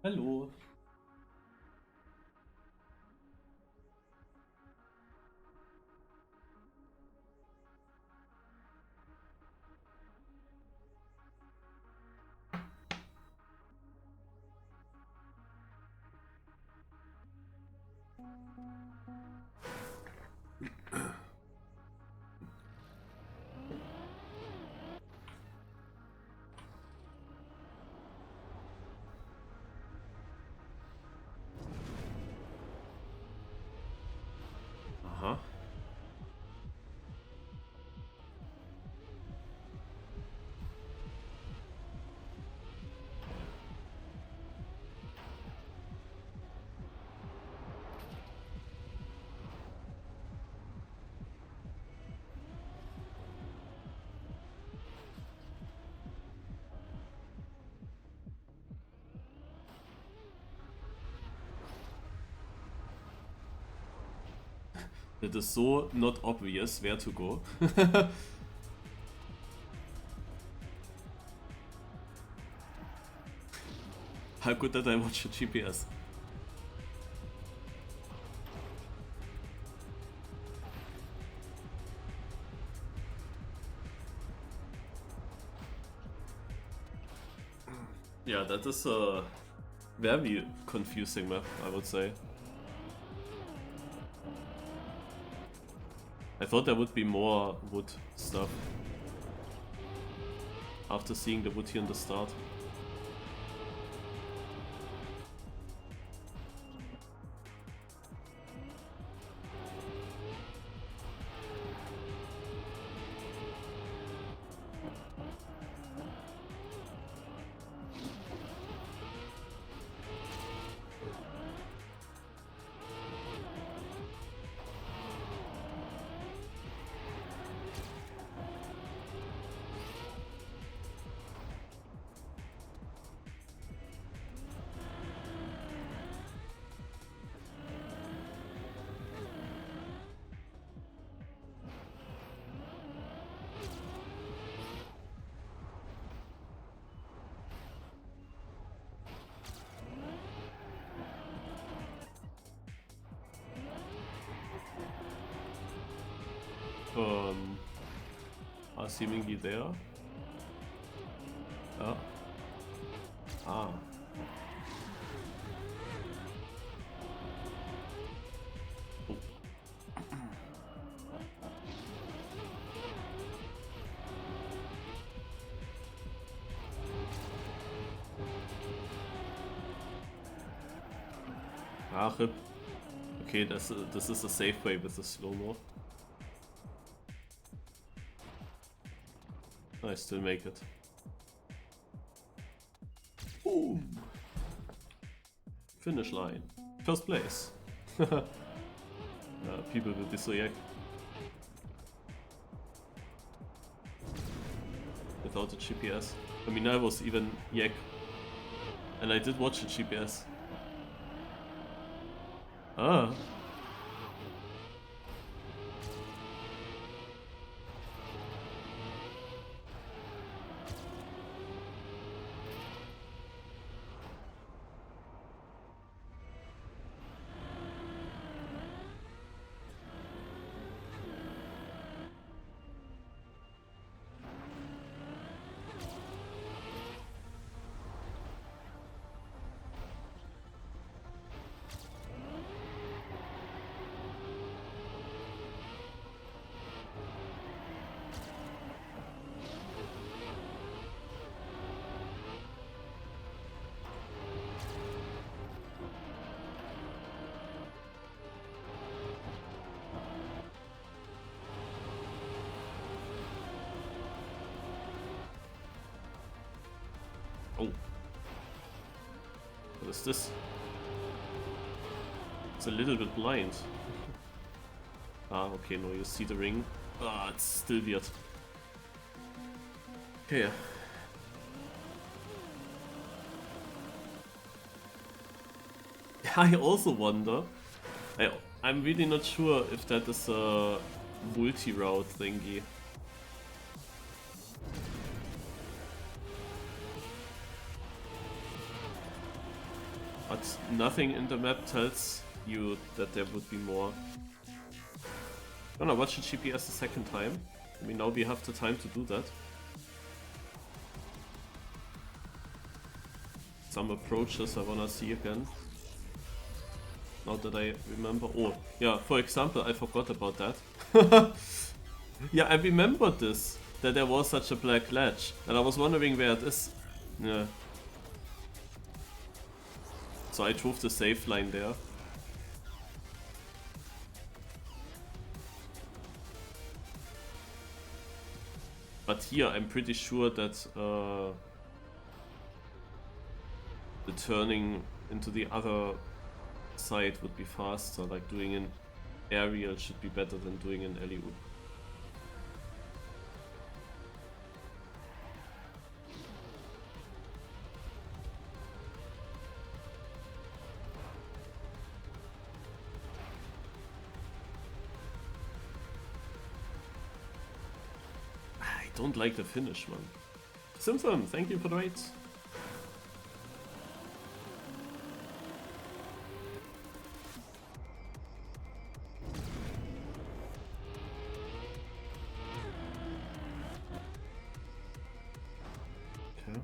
Hallo. Aha. It is so not obvious where to go. How good that I watch a GPS. Yeah, that is a very confusing map, I would say. I thought there would be more wood stuff after seeing the wood here in the start. Are seemingly there. Ja. Ah. Oh. Ah, RIP. Okay, this is a safe way with the slow-mo. I still make it. Boom! Finish line. First place. People will disreact. Without a GPS. I mean, I was even yak. And I did watch a GPS. Ah. Oh. What is this? It's a little bit blind. Ah, okay, no, you see the ring. Ah, it's still weird. Okay. I also wonder. I'm really not sure if that is a multi-route thingy. But nothing in the map tells you that there would be more. I'm gonna watch the GPS a second time. I mean, now we have the time to do that. Some approaches I wanna see again. Now that I remember. Oh, yeah, for example, I forgot about that. Yeah, I remembered this. That there was such a black ledge. And I was wondering where it is. Yeah. So I drove the safe line there. But here I'm pretty sure that the turning into the other side would be faster. Like doing an aerial should be better than doing an alley-oop. I don't like the finish, man. Simpson, thank you for the raid. Okay.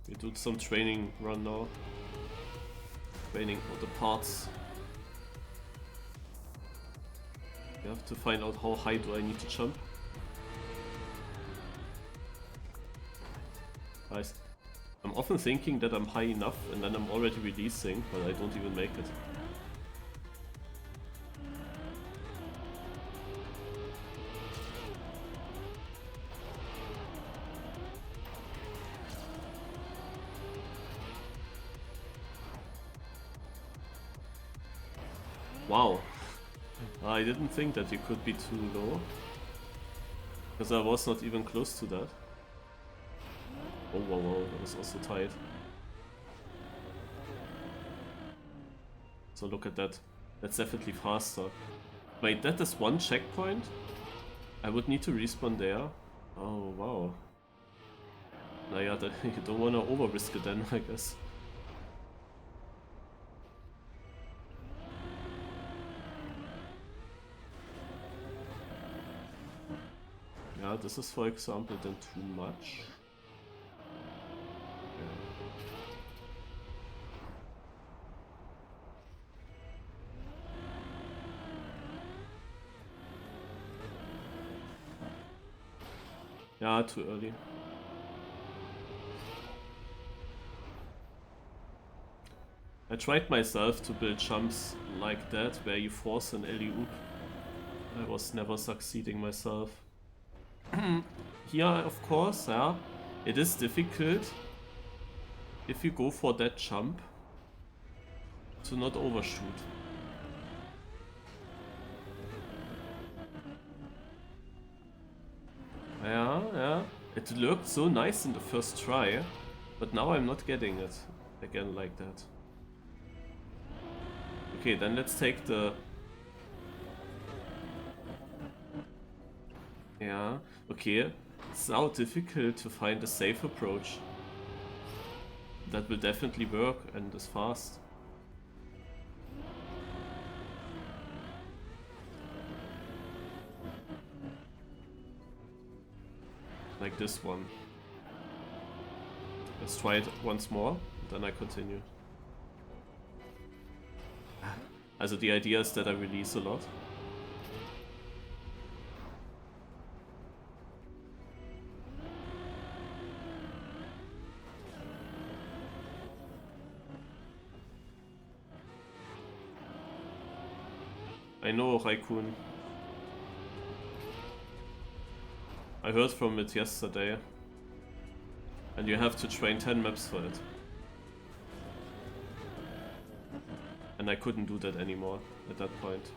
We do some training run now. Training for the parts. We have to find out how high do I need to jump. I'm often thinking that I'm high enough and then I'm already releasing, but I don't even make it. Wow. I didn't think that you could be too low. Because I was not even close to that. Oh, wow, wow, that was also tight. So look at that. That's definitely faster. Wait, that is one checkpoint? I would need to respawn there. Oh, wow. Naja, you don't wanna over-risk it then, I guess. Yeah, this is for example then too much. Yeah, too early. I tried myself to build jumps like that, where you force an alley-oop. I was never succeeding myself. Here, of course, yeah, it is difficult if you go for that jump to not overshoot. Yeah, it looked so nice in the first try, but now I'm not getting it again like that. Okay, then let's take the... Yeah, okay, it's now difficult to find a safe approach. That will definitely work and is fast. Like this one. Let's try it once more, then I continue. Also the idea is that I release a lot. I know, Raikun. I heard from it yesterday. And you have to train 10 maps for it. And I couldn't do that anymore at that point.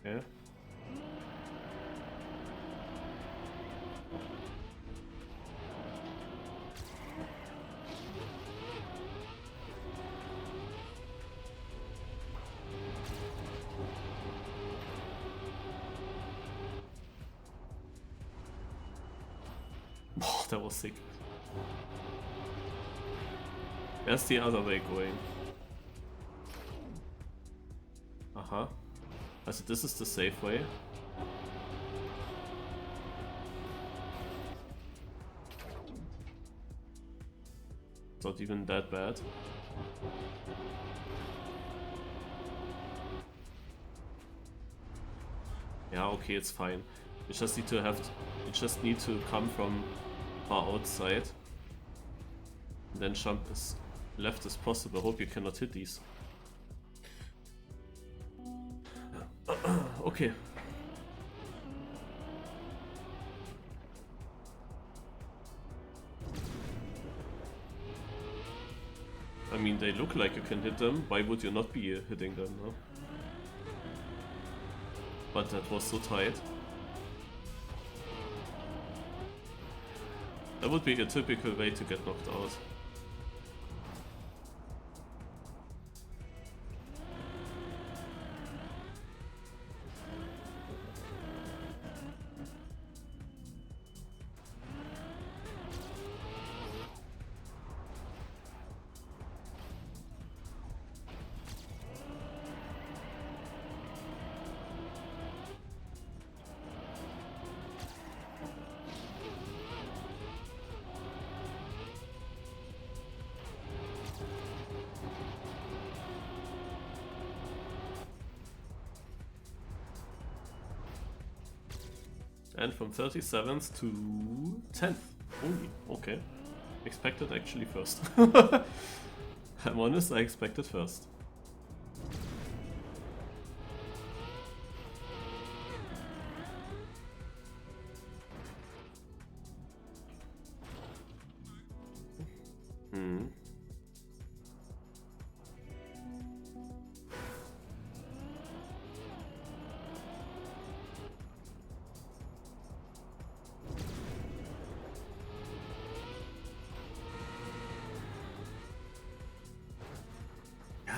Yeah. Oh, that was sick. Where's the other way going? Uh-huh. Also this is the safe way. Not even that bad. Yeah, okay, it's fine. You just need to you just need to come from far outside. And then jump as left as possible. Hope you cannot hit these. Okay. I mean, they look like you can hit them. Why would you not be hitting them, no? But that was so tight. That would be a typical way to get knocked out. And from 37th to 10th only. Okay. Expected actually first. I'm honest, I expected first.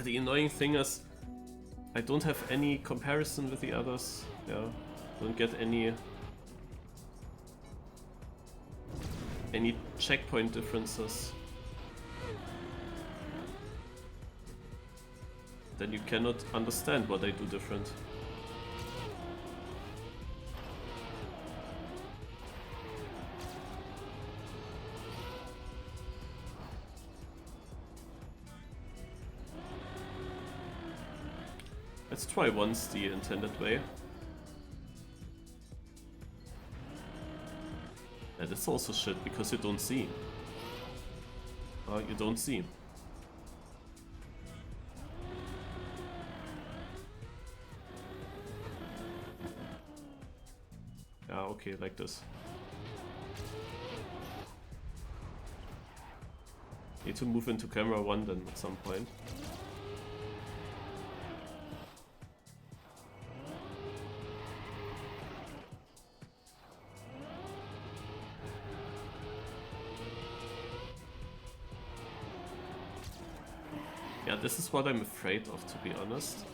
The annoying thing is I don't have any comparison with the others. Yeah, don't get any checkpoint differences. Then you cannot understand what I do different. Let's try once the intended way. And it's also shit because you don't see. You don't see. Yeah, okay, like this. Need to move into camera 1 then at some point. Yeah, this is what I'm afraid of, to be honest.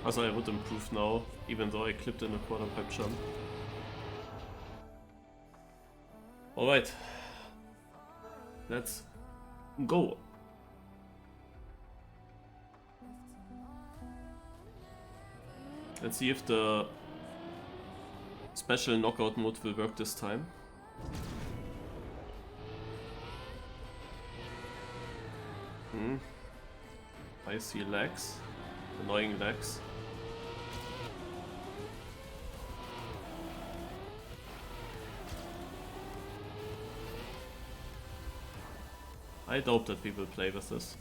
Also I would improve now, even though I clipped in a quarterpipe jump. Alright. Let's go. Let's see if the special knockout mode will work this time. I see lags. Annoying lags. I doubt that we will play with this.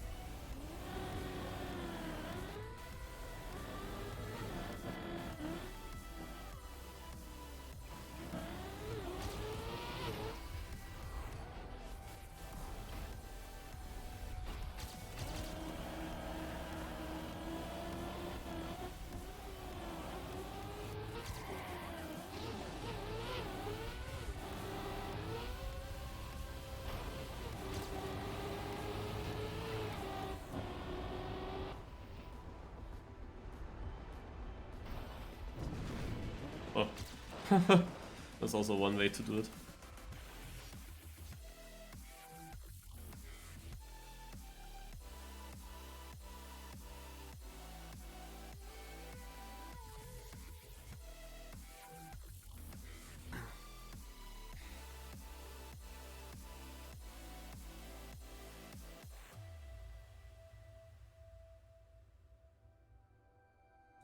Oh. That's also one way to do it.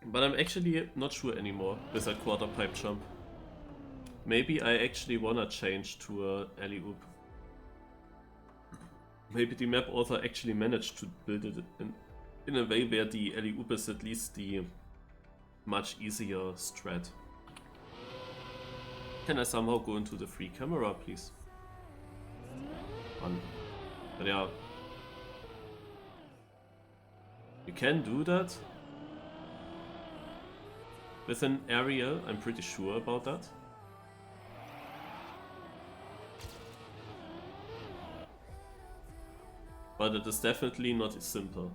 But I'm actually not sure anymore with that quarterpipe jump. Maybe I actually wanna change to a alley-oop. Maybe the map author actually managed to build it in a way where the alley-oop is at least the much easier strat. Can I somehow go into the free camera, please? But yeah. You can do that with an aerial, I'm pretty sure about that. But it is definitely not as simple.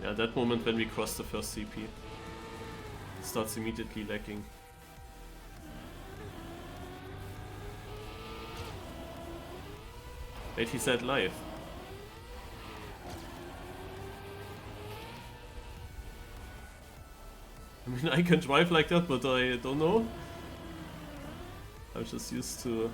Yeah, that moment when we cross the first CP, it starts immediately lagging. Wait, he said live. I mean, I can drive like that, but I don't know. I'm just used to...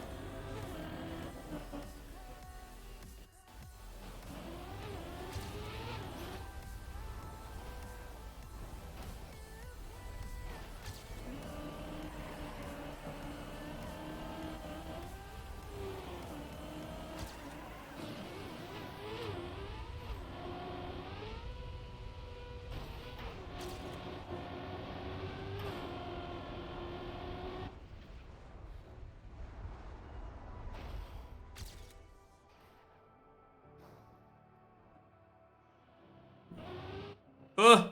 Ah!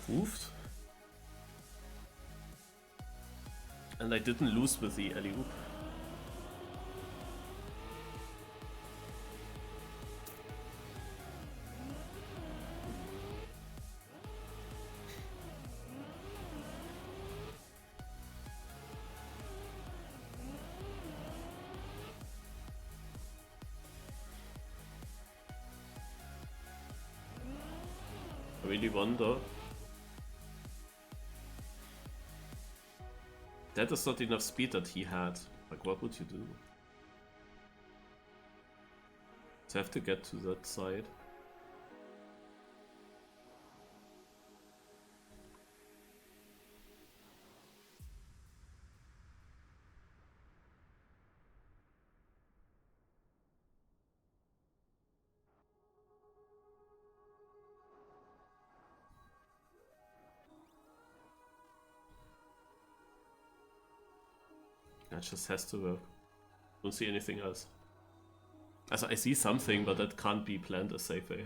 improved. And I didn't lose with the alley-oop. I really wonder. That is not enough speed that he had. Like, what would you do? To have to get to that side. That just has to work. Don't see anything else. Also, I see something, but that can't be planned a safe way.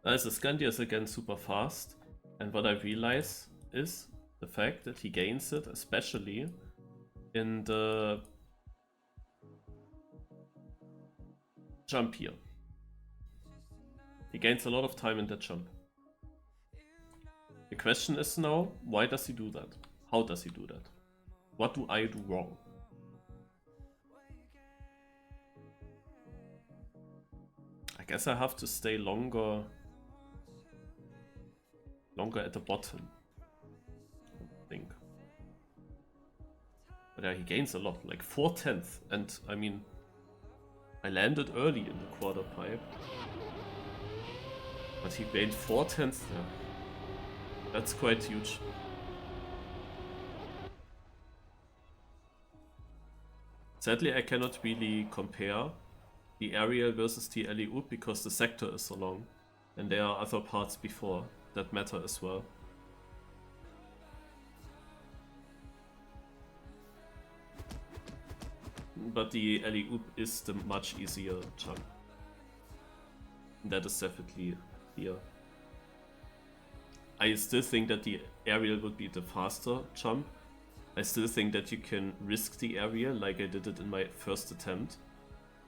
Also Skandear is again super fast, and what I realize is the fact that he gains it, especially in the jump here. He gains a lot of time in that jump. The question is now, why does he do that? How does he do that? What do I do wrong? I guess I have to stay longer at the bottom, I think. But yeah, he gains a lot, like 4/10, and I mean, I landed early in the quarterpipe, but he gained 4/10. Yeah, that's quite huge. Sadly, I cannot really compare the aerial versus the alley-oop because the sector is so long, and there are other parts before that matter as well. But the alley-oop is the much easier jump. That is definitely here. I still think that the aerial would be the faster jump. I still think that you can risk the aerial like I did it in my first attempt.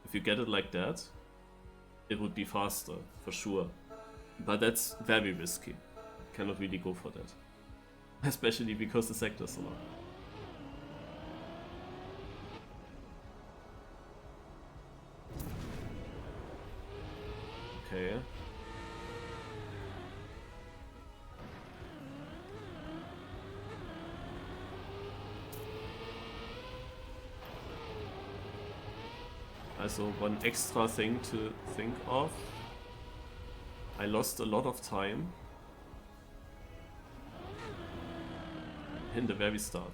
If you get it like that, it would be faster, for sure. But that's very risky. Cannot really go for that. Especially because the sector is so long. Okay. Also one extra thing to think of. I lost a lot of time in the very start.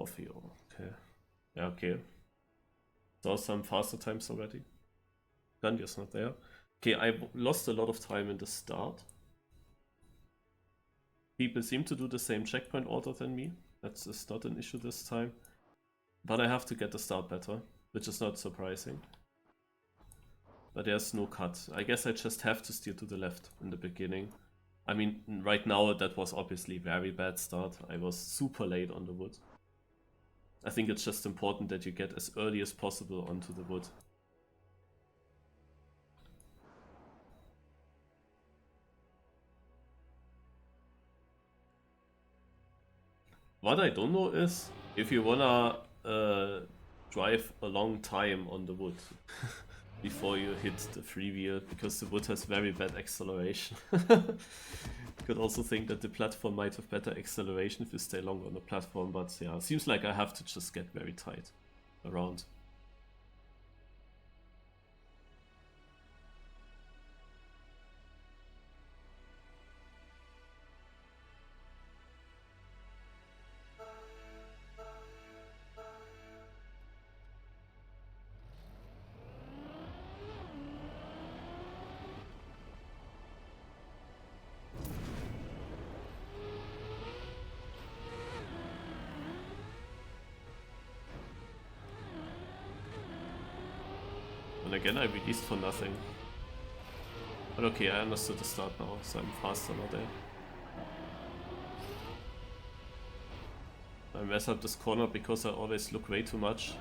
coffee. Oh, okay. Yeah, okay. Saw some faster times already. Skandear's not there. Okay, I lost a lot of time in the start. People seem to do the same checkpoint order than me. That's not an issue this time. But I have to get the start better, which is not surprising. But there's no cut. I guess I just have to steer to the left in the beginning. I mean, right now that was obviously very bad start. I was super late on the wood. I think it's just important that you get as early as possible onto the wood. What I don't know is if you wanna drive a long time on the wood before you hit the freewheel, because the wood has very bad acceleration. You could also think that the platform might have better acceleration if you stay longer on the platform, but yeah, it seems like I have to just get very tight around. And again, I released for nothing. But okay, I understood the start now, so I'm faster now there. I mess up this corner because I always look way too much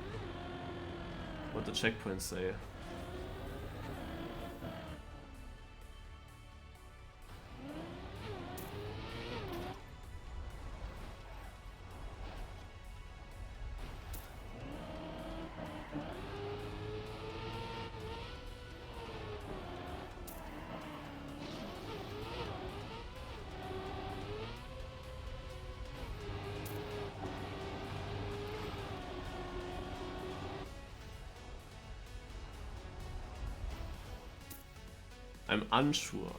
what the checkpoints say. I'm unsure.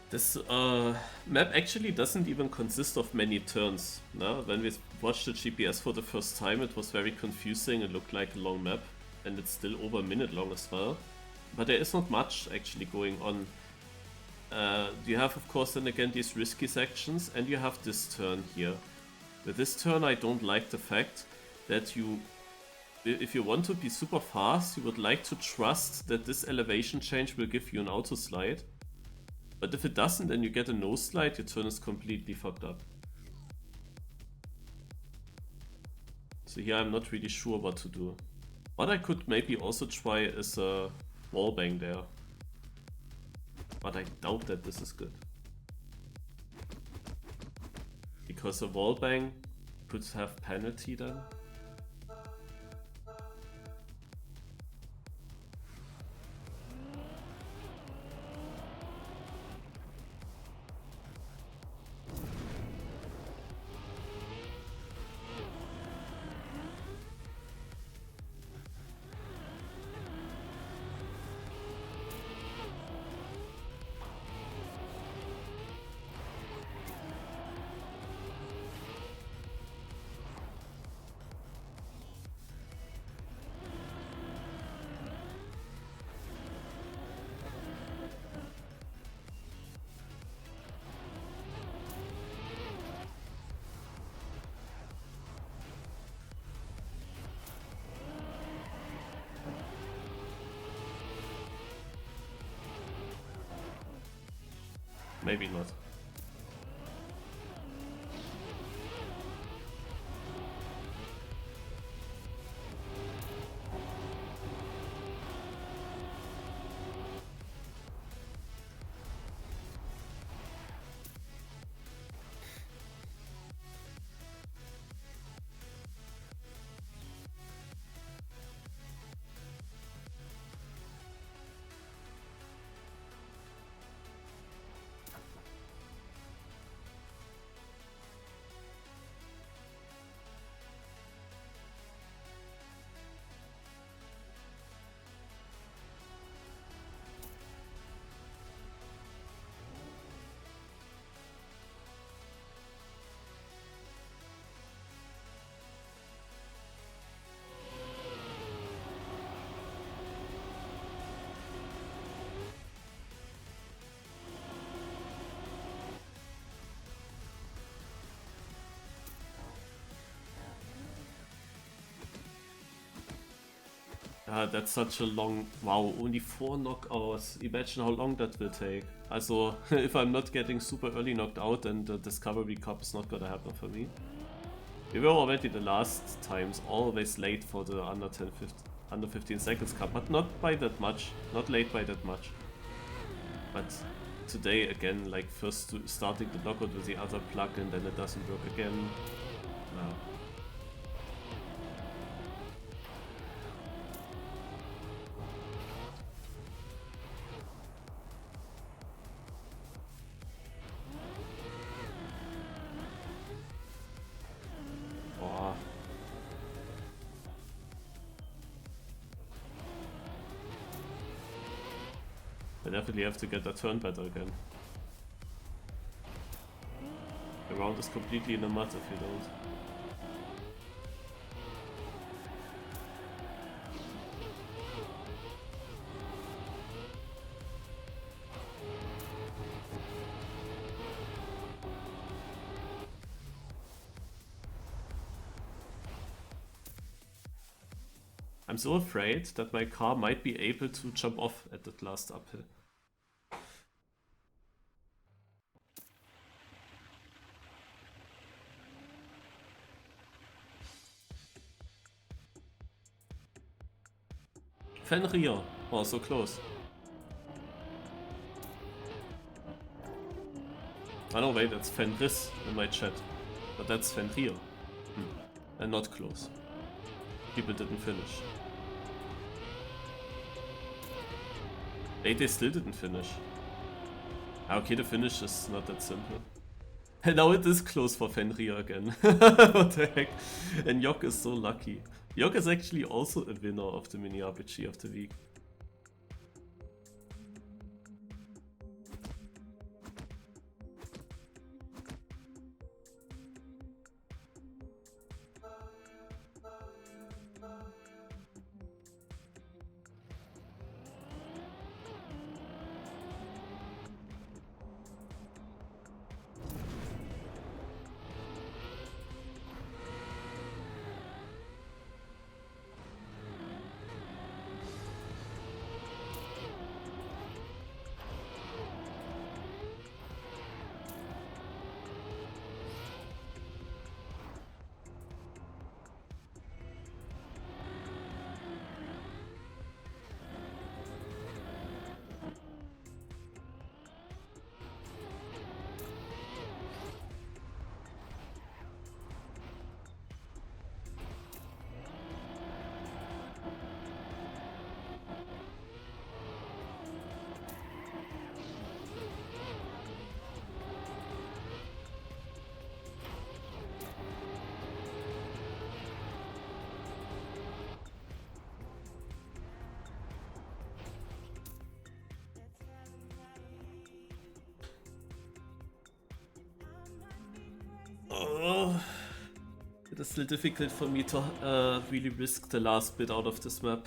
This map actually doesn't even consist of many turns. No? When we watched the GPS for the first time, it was very confusing. It looked like a long map, and it's still over a minute long as well. But there is not much actually going on. You have, of course, then again these risky sections, and you have this turn here. With this turn, I don't like the fact that you, if you want to be super fast, you would like to trust that this elevation change will give you an auto slide. But if it doesn't and you get a no slide, your turn is completely fucked up. So here I'm not really sure what to do. What I could maybe also try is a wall bang there. But I doubt that this is good. Because a wall bang could have penalty then. Maybe not. That's such a long... Wow, only 4 knockouts. Imagine how long that will take. Also, if I'm not getting super early knocked out, then the Discovery Cup is not gonna happen for me. We were already the last times always late for the under 15 seconds cup, but not by that much. Not late by that much. But today again, like first starting the knockout with the other plug and then it doesn't work again. No. I definitely have to get that turn better again. The round is completely in the mud if you don't. I'm so afraid that my car might be able to jump off at that last uphill. Fenrir! Oh, so close. Oh no, wait, that's Fenris in my chat. But that's Fenrir. And not close. People didn't finish. Wait, they still didn't finish. Okay, the finish is not that simple. And now it is close for Fenrir again. What the heck? And Yok is so lucky. Yok is actually also a winner of the MiniRPG of the week. It is still difficult for me to really risk the last bit out of this map.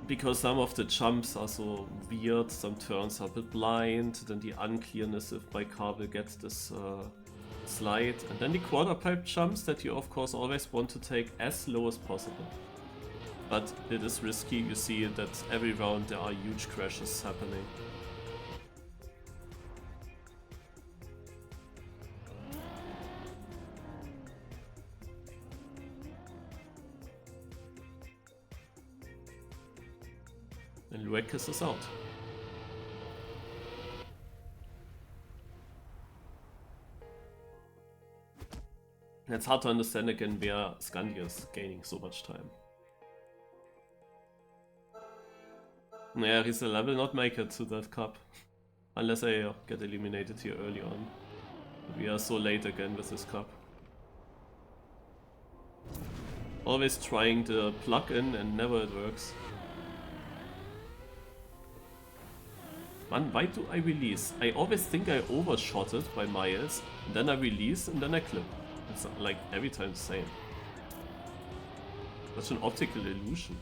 Because some of the jumps are so weird, some turns are a bit blind, then the unclearness if my car will get this slide, and then the quarterpipe jumps that you of course always want to take as low as possible. But it is risky, you see that every round there are huge crashes happening. And Luekis is out. It's hard to understand again where Skandear is gaining so much time. Yeah, Rizal will not make it to that cup. Unless I get eliminated here early on. But we are so late again with this cup. Always trying the plug-in and never it works. Man, why do I release? I always think I overshot it by miles, and then I release and then I clip. It's like every time the same. Such an optical illusion.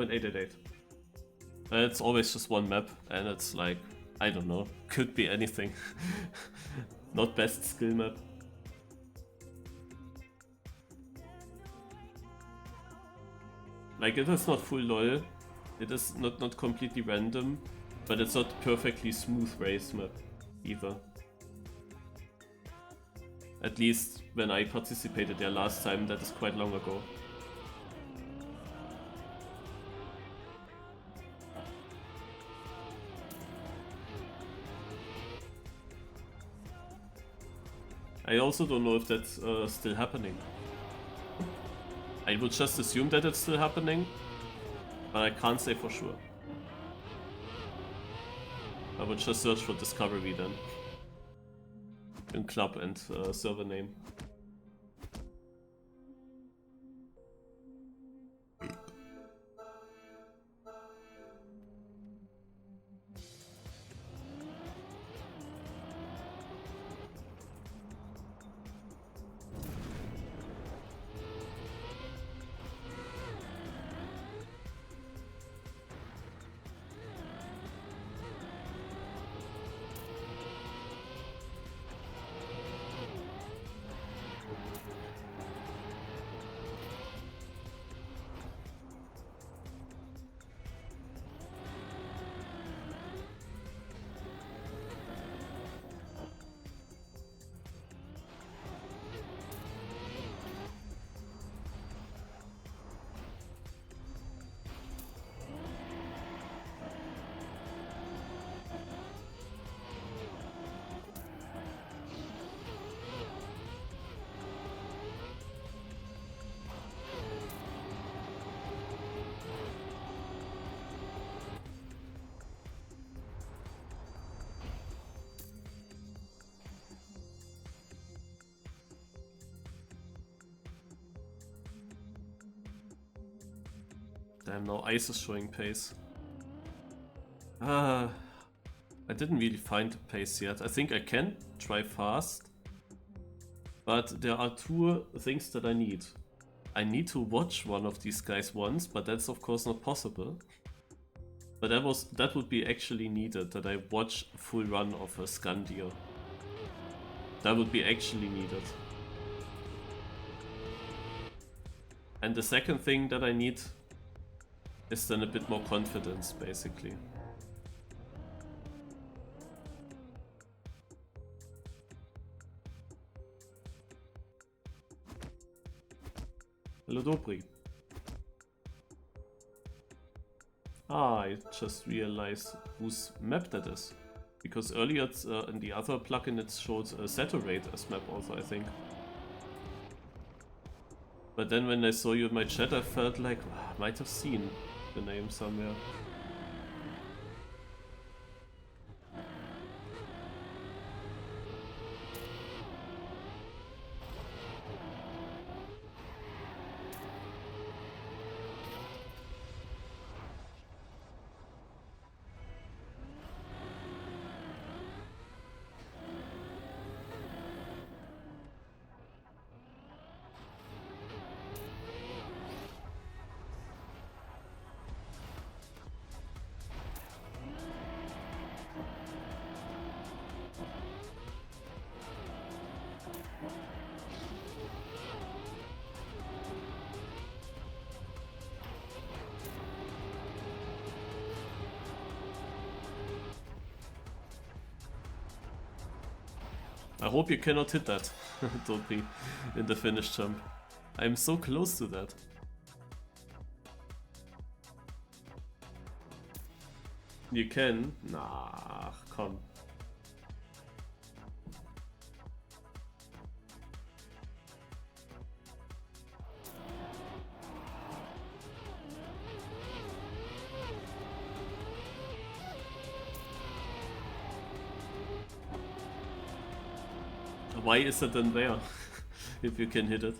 Well, 888. It's always just one map, and it's like, I don't know, could be anything. Not best skill map. Like, it is not full LOL, it is not completely random, but it's not perfectly smooth race map either. At least when I participated there last time, that is quite long ago. I also don't know if that's still happening. I would just assume that it's still happening, but I can't say for sure. I would just search for Discovery then. In club and server name. Damn, now ice is showing pace. I didn't really find the pace yet. I think I can try fast. But there are two things that I need. I need to watch one of these guys once, but that's of course not possible. But that would be actually needed, that I watch a full run of a Skandear. That would be actually needed. And the second thing that I need is then a bit more confidence, basically. Hello, Dobry. I just realized whose map that is. Because earlier in the other plugin it showed Saturate as map also, I think. But then when I saw you in my chat, I felt like I might have seen the name somewhere. I hope you cannot hit that, Dobry, in the finish jump. I'm so close to that. You can? Nah, come. Why is it then there, if you can hit it?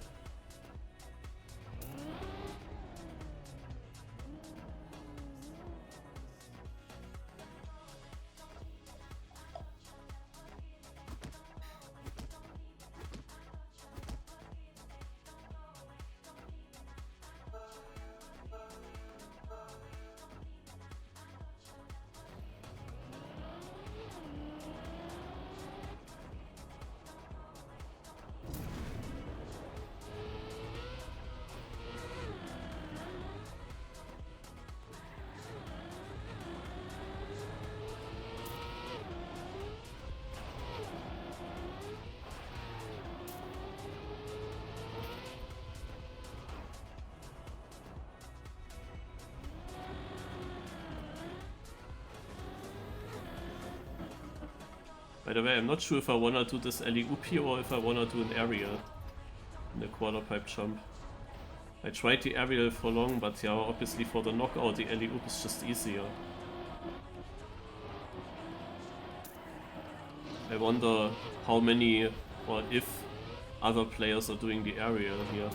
By the way, I'm not sure if I wanna do this alley-oop here or if I wanna do an aerial in the quarterpipe jump. I tried the aerial for long, but yeah, obviously for the knockout the alley-oop is just easier. I wonder how many, or if other players are doing the aerial here.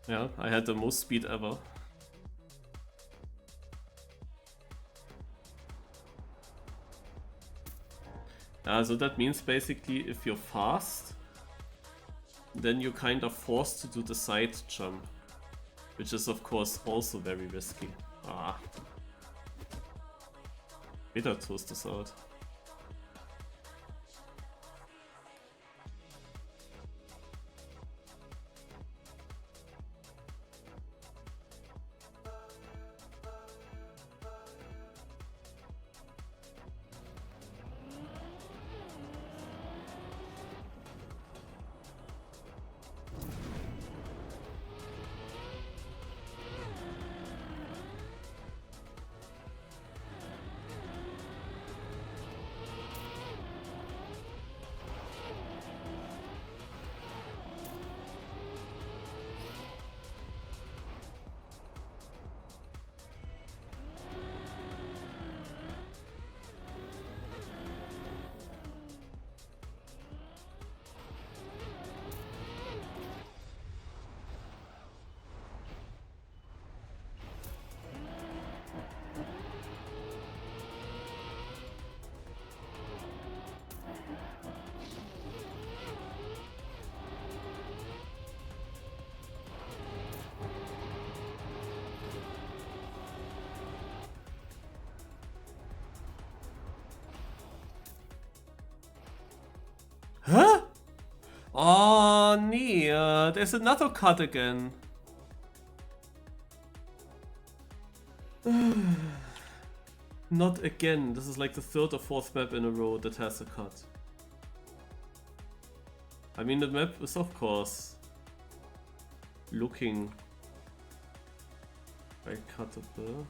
Yeah, I had the most speed ever. So that means basically if you're fast, then you're kind of forced to do the side jump, which is of course also very risky. Better toast this out. Huh? Oh, nee, there's another cut again. Not again. This is like the third or fourth map in a row that has a cut. I mean, the map is of course looking very cuttable.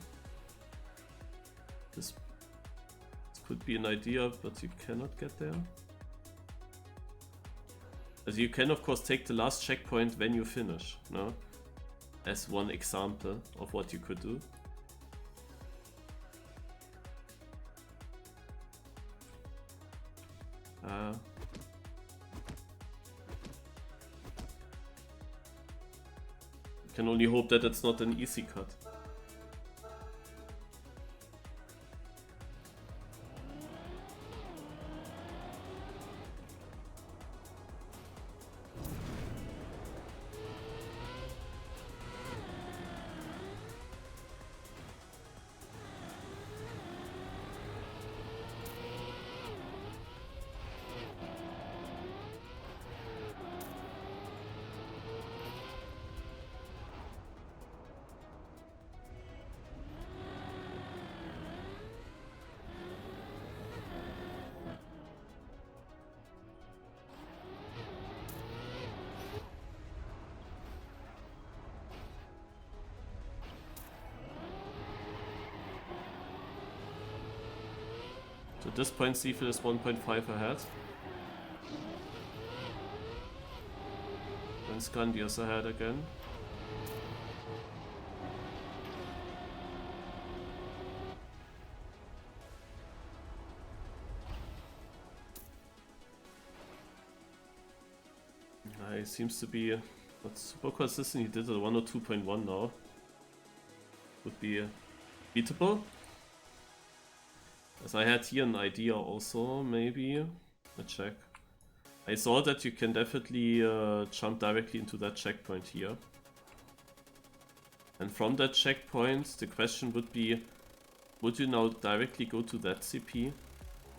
This could be an idea, but you cannot get there. As you can of course take the last checkpoint when you finish, no? As one example of what you could do. Can only hope that it's not an easy cut. So at this point, Seafield is 1.5 ahead. And Skandear is ahead again. He seems to be not super consistent. He did a 102.1 now. Would be beatable. As I had here an idea also, maybe. Let's check. I saw that you can definitely jump directly into that checkpoint here. And from that checkpoint, the question would be, would you now directly go to that CP?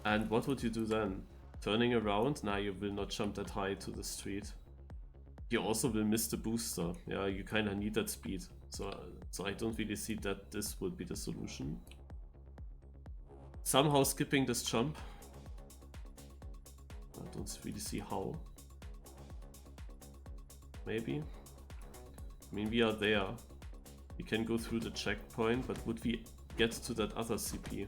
And what would you do then? Turning around? Nah, you will not jump that high to the street. You also will miss the booster. Yeah, you kind of need that speed. So I don't really see that this would be the solution. somehow skipping this jump. I don't really see how. Maybe. I mean, we are there. We can go through the checkpoint, but would we get to that other CP?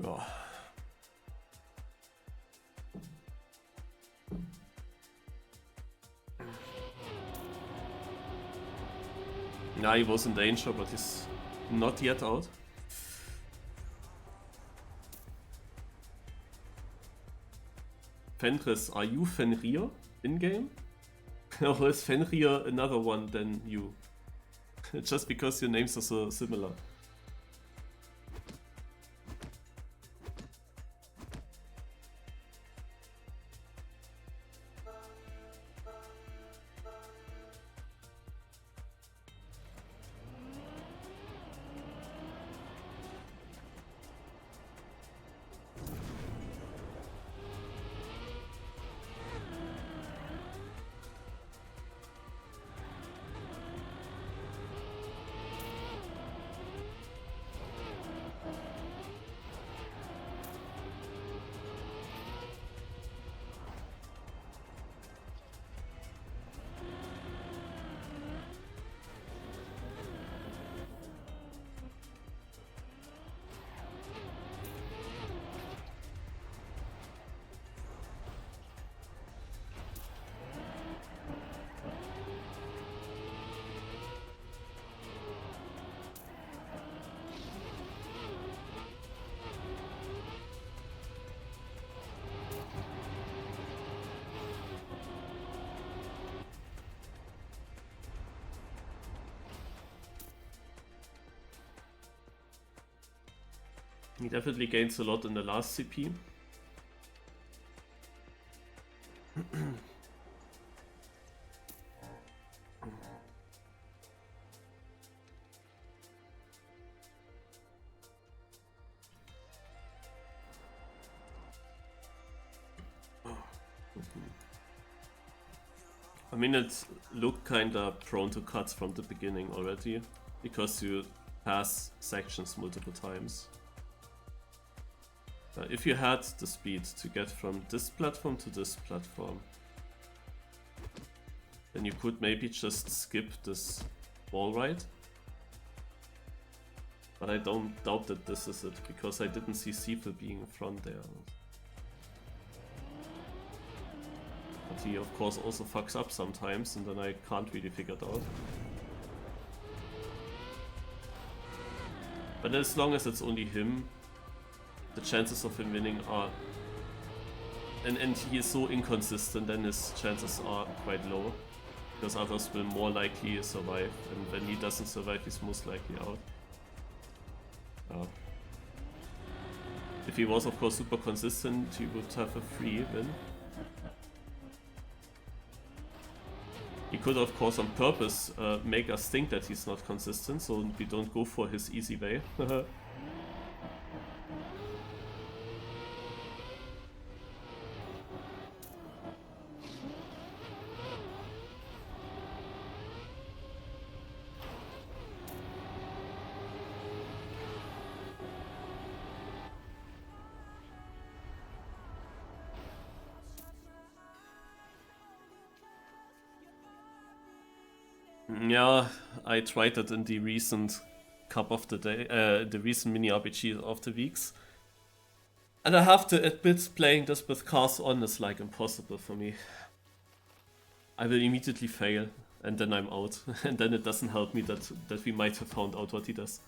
Ja. Yeah, he was in danger, but he's not yet out. Fenris, are you Fenrir in-game? Or is Fenrir another one than you? Just because your names are so similar. He definitely gains a lot in the last CP. I mean, it looked kinda prone to cuts from the beginning already, because you pass sections multiple times. If you had the speed to get from this platform to this platform, then you could maybe just skip this wall ride. But I don't doubt that this is it, because I didn't see Siefel being in front there. But he of course also fucks up sometimes, and then I can't really figure it out. But as long as it's only him, the chances of him winning are... And he is so inconsistent, then his chances are quite low. Because others will more likely survive, and when he doesn't survive, he's most likely out. If he was of course super consistent, he would have a free win. He could of course on purpose make us think that he's not consistent, so we don't go for his easy way. Yeah, I tried it in the recent Cup of the Day, the recent MiniRPG of the weeks. And I have to admit, playing this with cars on is like impossible for me. I will immediately fail, and then I'm out. And then it doesn't help me that we might have found out what he does.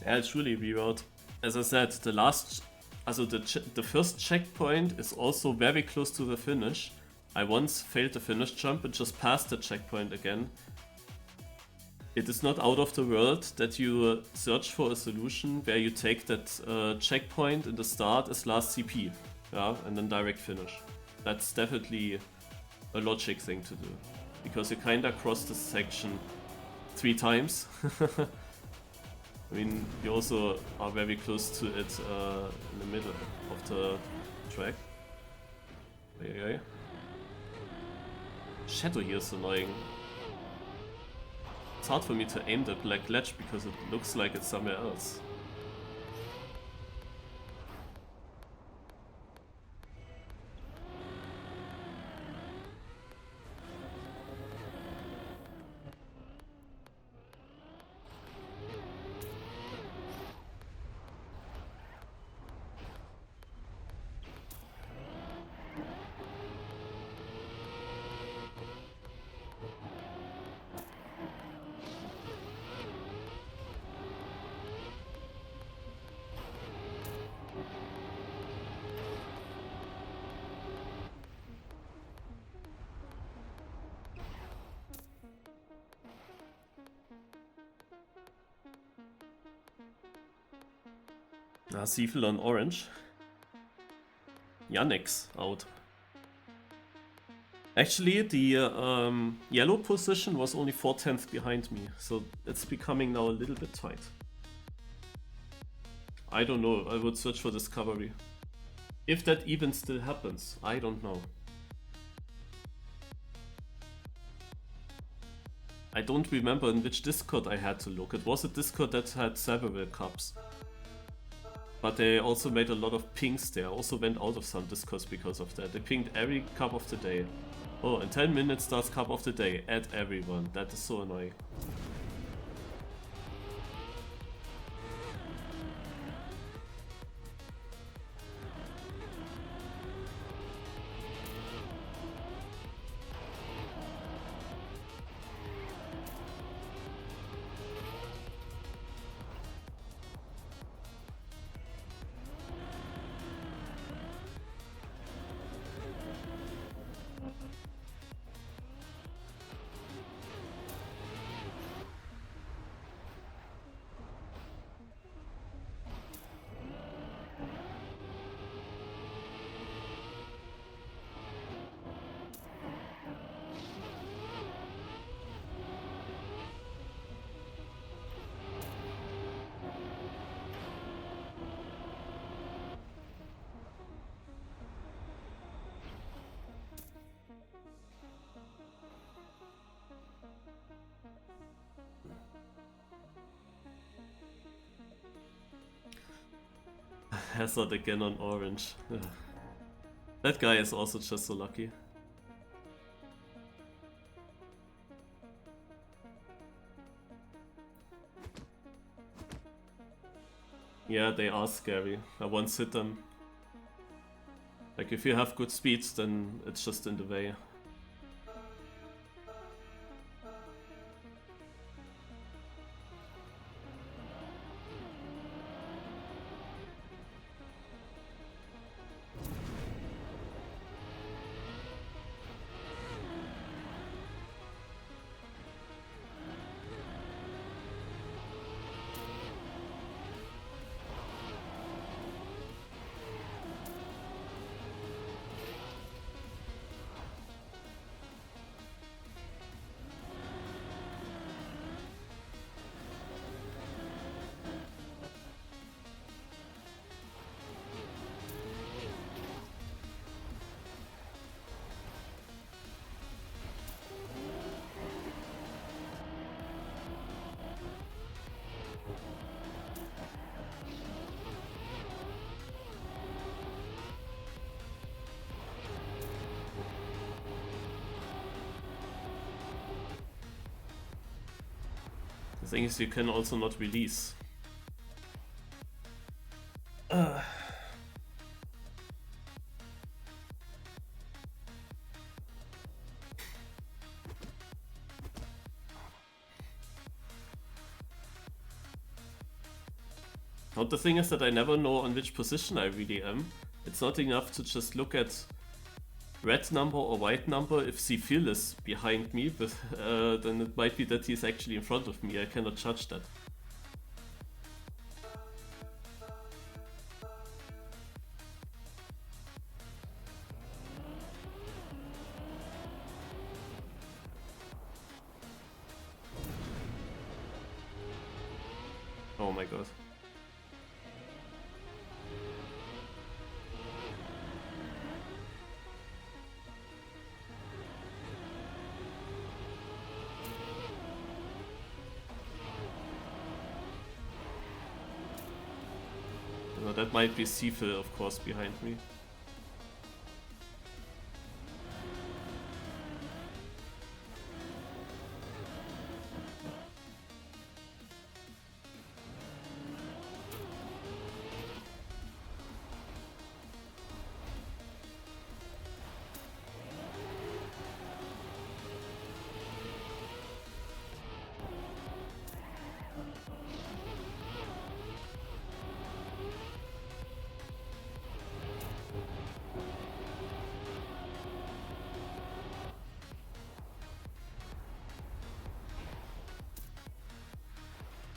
Yeah, it's really reroute. As I said, the first checkpoint is also very close to the finish. I once failed the finish jump and just passed the checkpoint again. It is not out of the world that you search for a solution where you take that checkpoint in the start as last CP, yeah, and then direct finish. That's definitely a logic thing to do, because you kinda cross this section 3 times. I mean, you also are very close to it in the middle of the track. Okay. Shadow here is annoying. It's hard for me to aim the black ledge because it looks like it's somewhere else. Siefel on orange. Yannick's out. Actually, the yellow position was only 4/10 behind me, so it's becoming now a little bit tight. I don't know, I would search for discovery. If that even still happens, I don't know. I don't remember in which Discord I had to look. It was a Discord that had several cups. But they also made a lot of pings there. Also went out of some Discords because of that. They pinged every cup of the day. Oh, in 10 minutes starts cup of the day. Add everyone. That is so annoying. hazard again on orange. Ugh. That guy is also just so lucky. Yeah, they are scary. I once hit them. Like, if you have good speed, then it's just in the way. The thing is, you can also not release. Now the thing is that I never know on which position I really am. It's not enough to just look at red number or white number. If Phil is behind me, but then it might be that he's actually in front of me. I cannot judge that. Oh my god. No, that might be Phil, of course, behind me.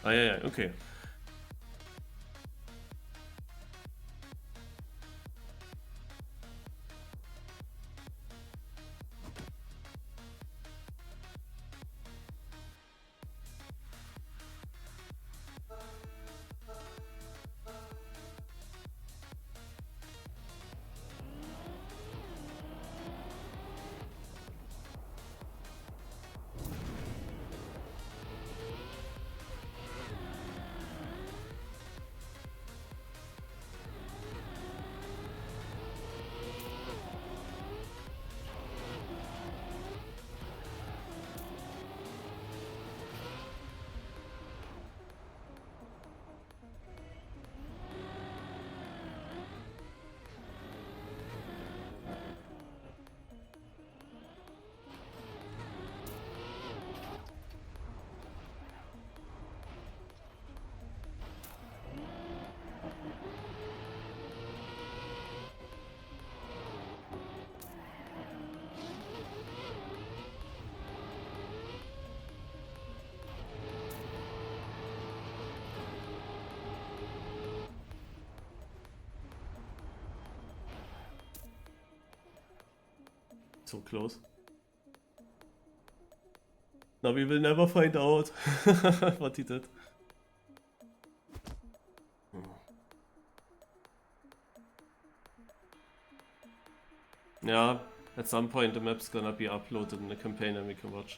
Ah, yeah, okay. So close. Now we will never find out what he did. Yeah, at some point the map's gonna be uploaded in the campaign and we can watch.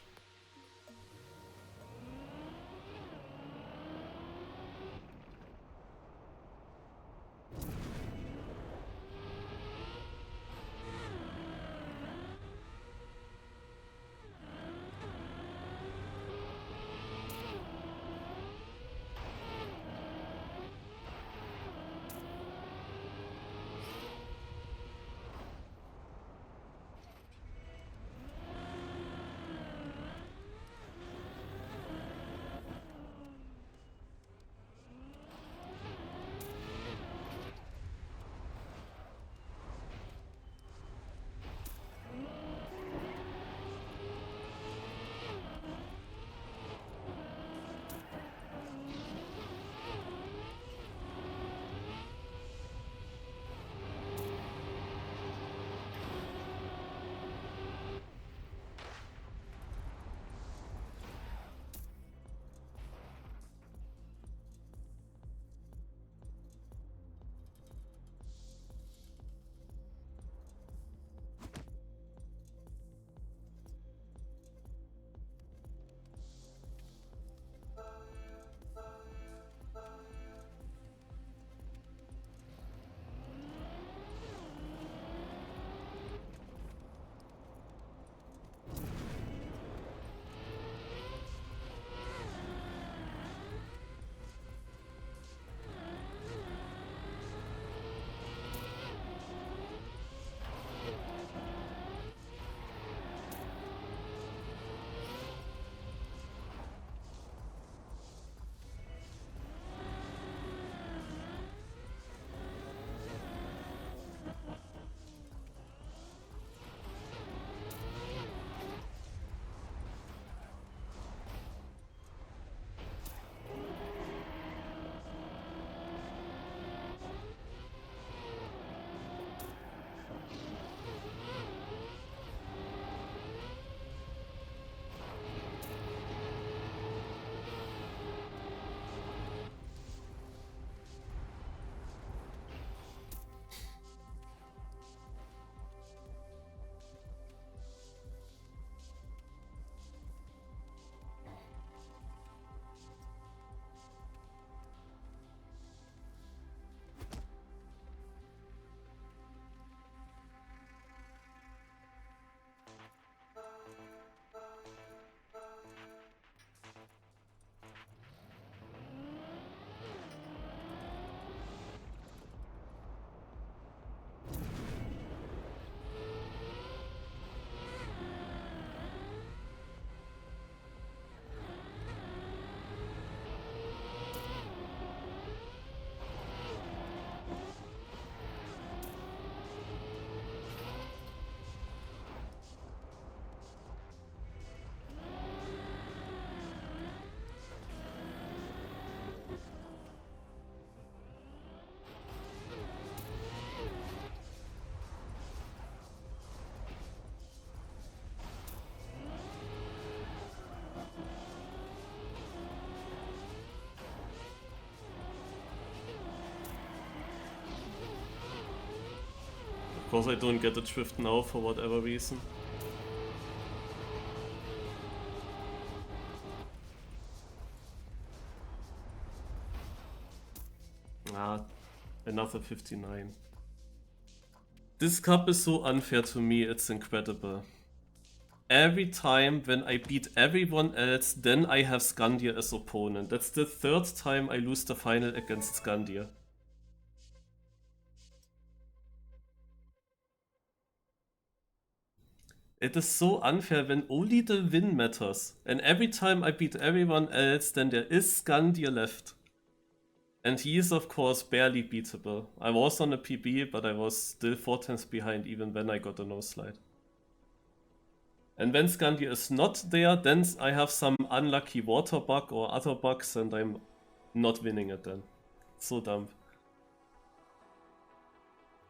course I don't get the drift now for whatever reason. Ah, another 59. This cup is so unfair to me, it's incredible. Every time when I beat everyone else, then I have Skandear as opponent. That's the third time I lose the final against Skandear. It is so unfair when only the win matters. And every time I beat everyone else, then there is Skandear left. And he is of course barely beatable. I was on a PB, but I was still 4 times behind even when I got a noslide. And when Skandear is not there, then I have some unlucky water bug or other bugs and I'm not winning it then. So dumb.